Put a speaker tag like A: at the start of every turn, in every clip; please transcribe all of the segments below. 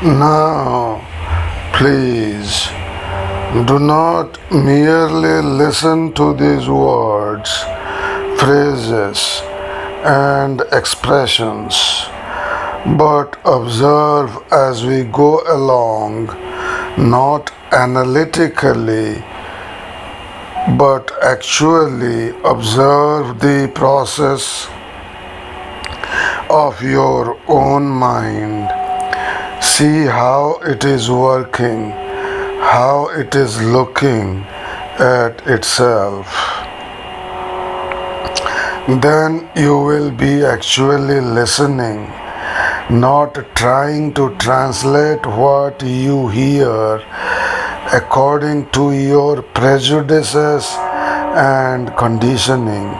A: Now, please do not merely listen to these words, phrases, and expressions, but observe as we go along, not analytically, but actually observe the process of your own mind. See how it is working, how it is looking at itself. Then you will be actually listening, not trying to translate what you hear according to your prejudices and conditioning.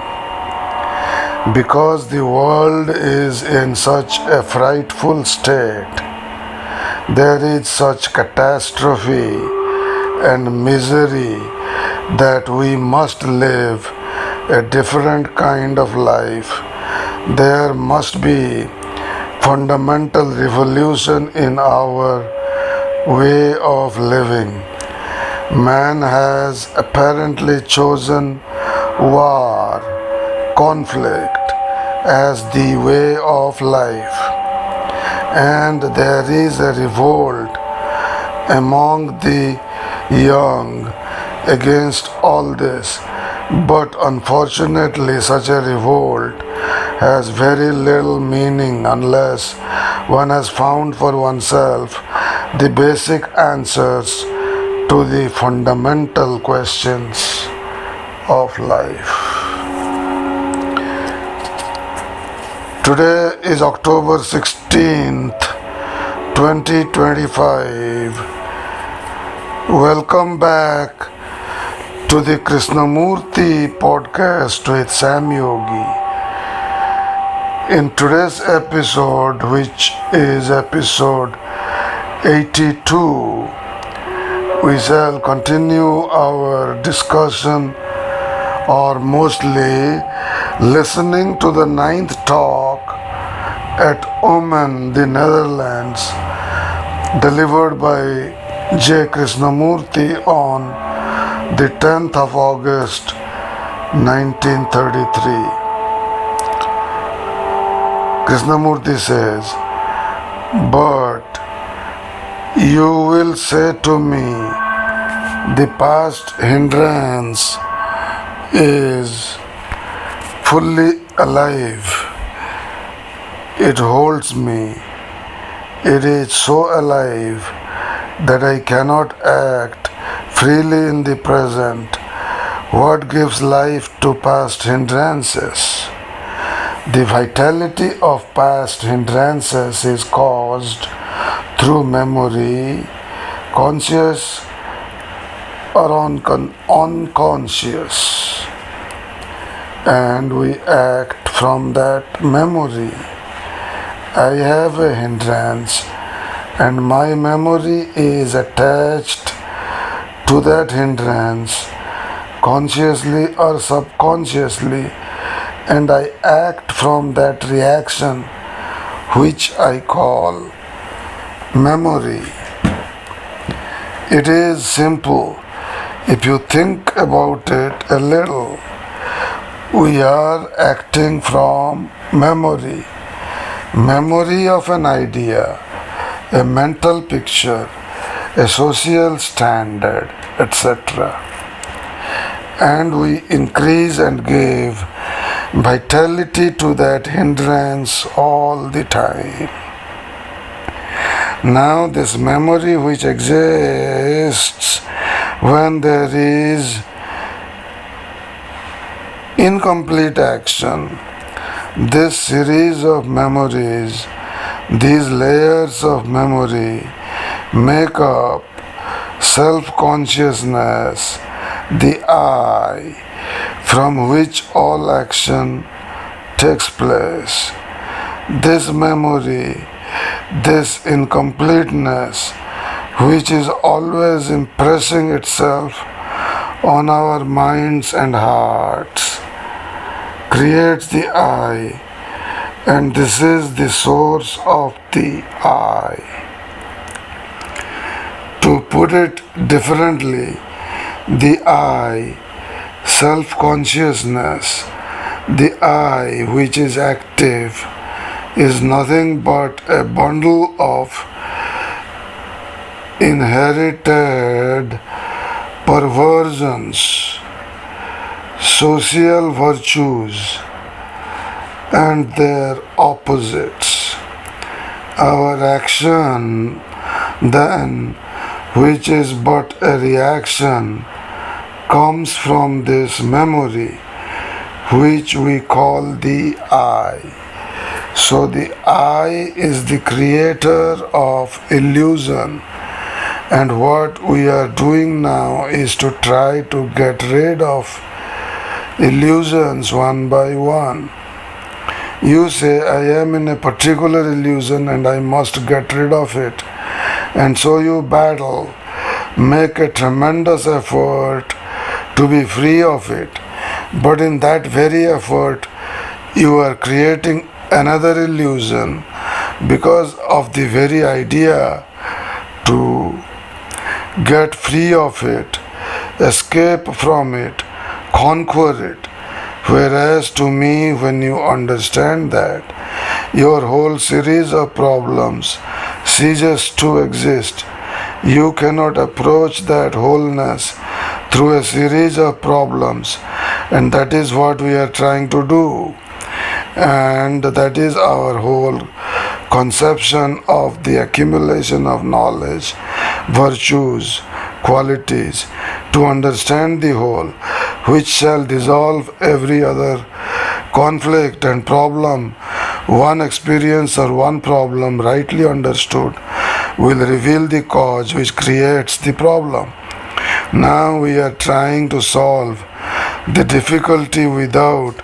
A: Because the world is in such a frightful state, there is such catastrophe and misery that we must live a different kind of life. There must be fundamental revolution in our way of living. Man has apparently chosen war, conflict as the way of life, and there is a revolt among the young against all this. But unfortunately, such a revolt has very little meaning unless one has found for oneself the basic answers to the fundamental questions of life. Today is October 16th, 2025. Welcome back to the Krishnamurti podcast with samyogi. In today's episode, which is episode 82, we shall continue our discussion, or mostly listening to the 9th talk at Oman, the Netherlands, delivered by jkrishnamurti on the 10th of August 1933. Krishnamurti says, "But you will say to me, the past hindrance is fully alive. It holds me. It is so alive that I cannot act freely in the present. What gives life to past hindrances? The vitality of past hindrances is caused through memory, conscious or unconscious, and we act from that memory. I have a hindrance, and my memory is attached to that hindrance, consciously or subconsciously, and I act from that reaction, which I call memory. It is simple. If you think about it a little, we are acting from memory. Memory of an idea, a mental picture, a social standard, etc. And we increase and give vitality to that hindrance all the time. Now this memory which exists when there is incomplete action, this series of memories, these layers of memory make up self-consciousness, the I, from which all action takes place. This memory, this incompleteness, which is always impressing itself on our minds and hearts, creates the I, and this is the source of the I. To put it differently, the I, self-consciousness, the I which is active, is nothing but a bundle of inherited perversions, social virtues, and their opposites. Our action, then, which is but a reaction, comes from this memory, which we call the I. So the I is the creator of illusion, and what we are doing now is to try to get rid of illusions one by one. You say, I am in a particular illusion and I must get rid of it. And so you battle, make a tremendous effort to be free of it. But in that very effort, you are creating another illusion because of the very idea to get free of it, escape from it, conquer it. Whereas to me, when you understand that, your whole series of problems ceases to exist. You cannot approach that wholeness through a series of problems, and that is what we are trying to do. And that is our whole conception of the accumulation of knowledge, virtues, qualities, to understand the whole, which shall dissolve every other conflict and problem. One experience or one problem rightly understood will reveal the cause which creates the problem. Now we are trying to solve the difficulty without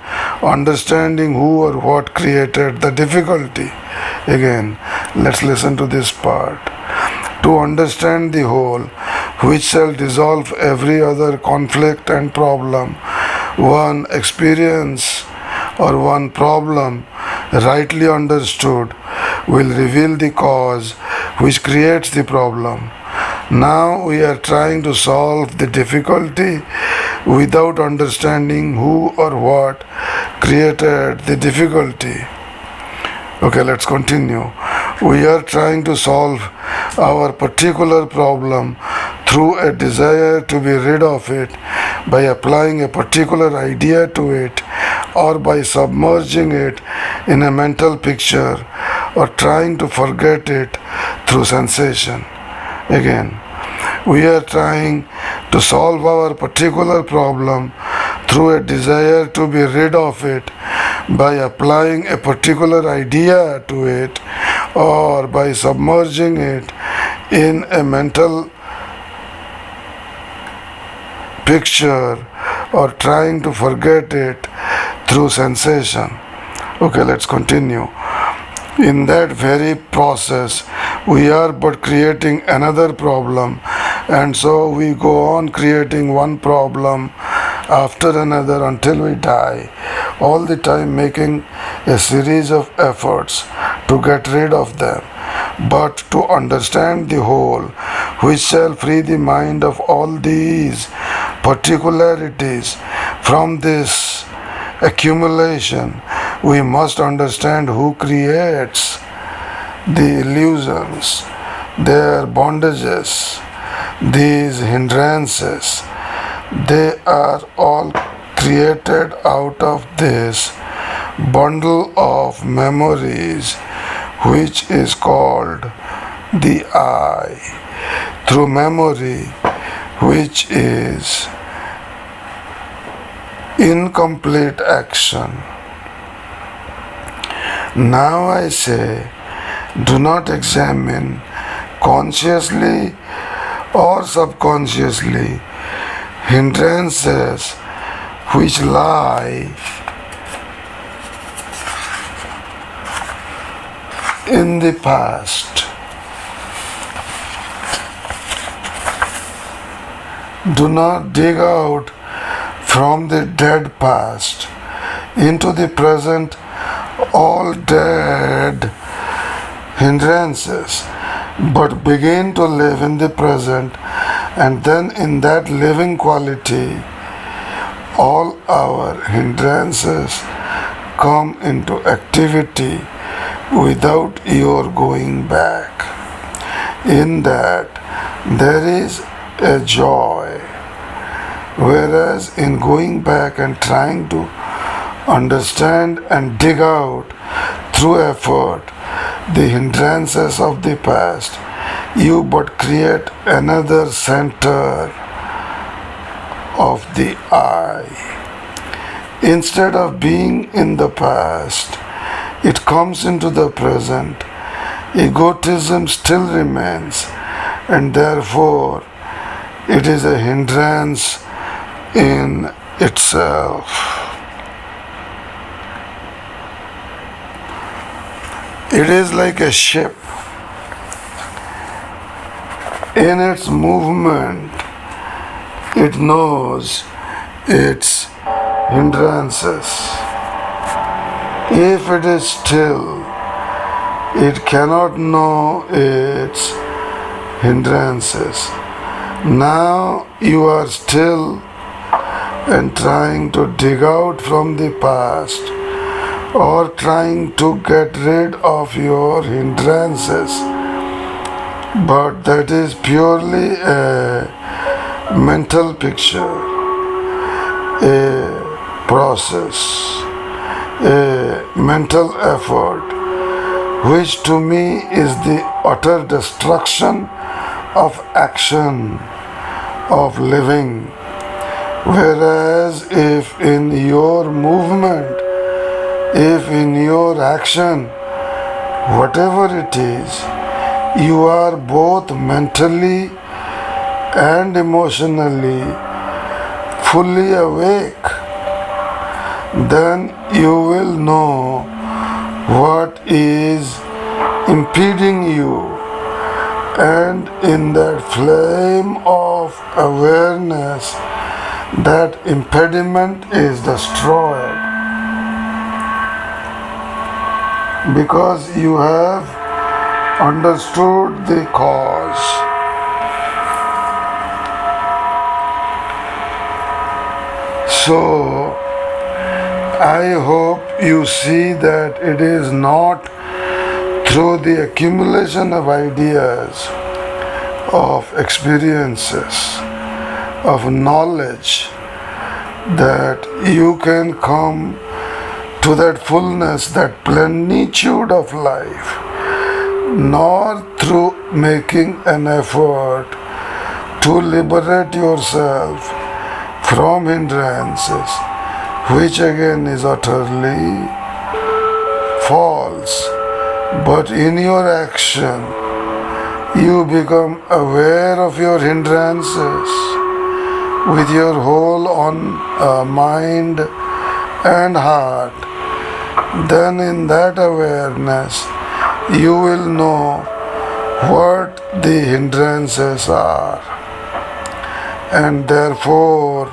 A: understanding who or what created the difficulty. Again, let's listen to this part. To understand the whole, which shall dissolve every other conflict and problem, one experience or one problem rightly understood will reveal the cause which creates the problem. Now we are trying to solve the difficulty without understanding who or what created the difficulty. Okay, let's continue. We are trying to solve our particular problem through a desire to be rid of it by applying a particular idea to it, or by submerging it in a mental picture, or trying to forget it through sensation. Again, we are trying to solve our particular problem through a desire to be rid of it by applying a particular idea to it, or by submerging it in a mental picture, or trying to forget it through sensation. Okay, let's continue. In that very process, we are but creating another problem, and so we go on creating one problem after another until we die, all the time making a series of efforts to get rid of them. But to understand the whole, which shall free the mind of all these particularities from this accumulation, we must understand who creates the illusions, their bondages, these hindrances. They are all created out of this bundle of memories, which is called the I, through memory, which is incomplete action. Now I say, do not examine consciously or subconsciously hindrances which lie in the past. Do not dig out from the dead past into the present all dead hindrances, but begin to live in the present, and then in that living quality, all our hindrances come into activity without your going back. In that, there is a joy, whereas in going back and trying to understand and dig out through effort the hindrances of the past, you but create another center of the I. Instead of being in the past, it comes into the present. Egotism still remains, and therefore it is a hindrance in itself. It is like a ship. In its movement, it knows its hindrances. If it is still, it cannot know its hindrances. Now you are still and trying to dig out from the past, or trying to get rid of your hindrances, but that is purely a mental picture, a process, a mental effort, which to me is the utter destruction of action, of living. Whereas if in your movement, if in your action, whatever it is, you are both mentally and emotionally fully awake, then you will know what is impeding you, and in that flame of awareness, that impediment is destroyed, because you have understood the cause. So, I hope you see that it is not through the accumulation of ideas, of experiences, of knowledge, that you can come to that fullness, that plenitude of life, nor through making an effort to liberate yourself from hindrances, which again is utterly false. But in your action, you become aware of your hindrances with your whole mind and heart. Then in that awareness, you will know what the hindrances are, and therefore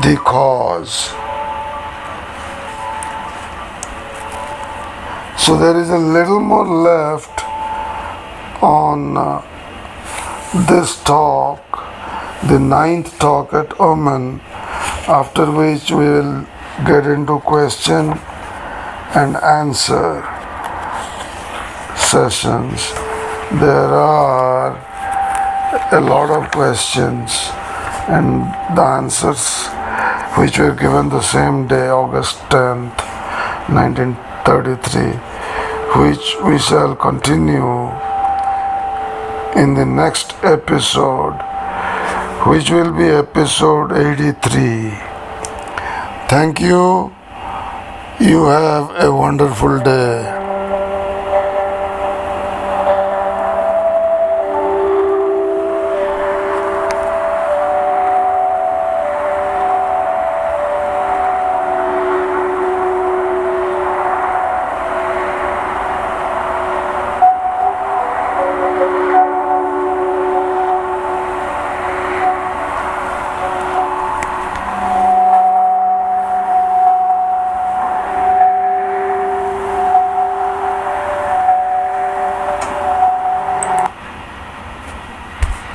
A: the cause. So there is a little more left on this talk, the 9th talk at Oman, after which we will get into question and answer sessions. There are a lot of questions, and the answers which were given the same day, August 10th, 1933, which we shall continue in the next episode, which will be episode 83. Thank you. You have a wonderful day.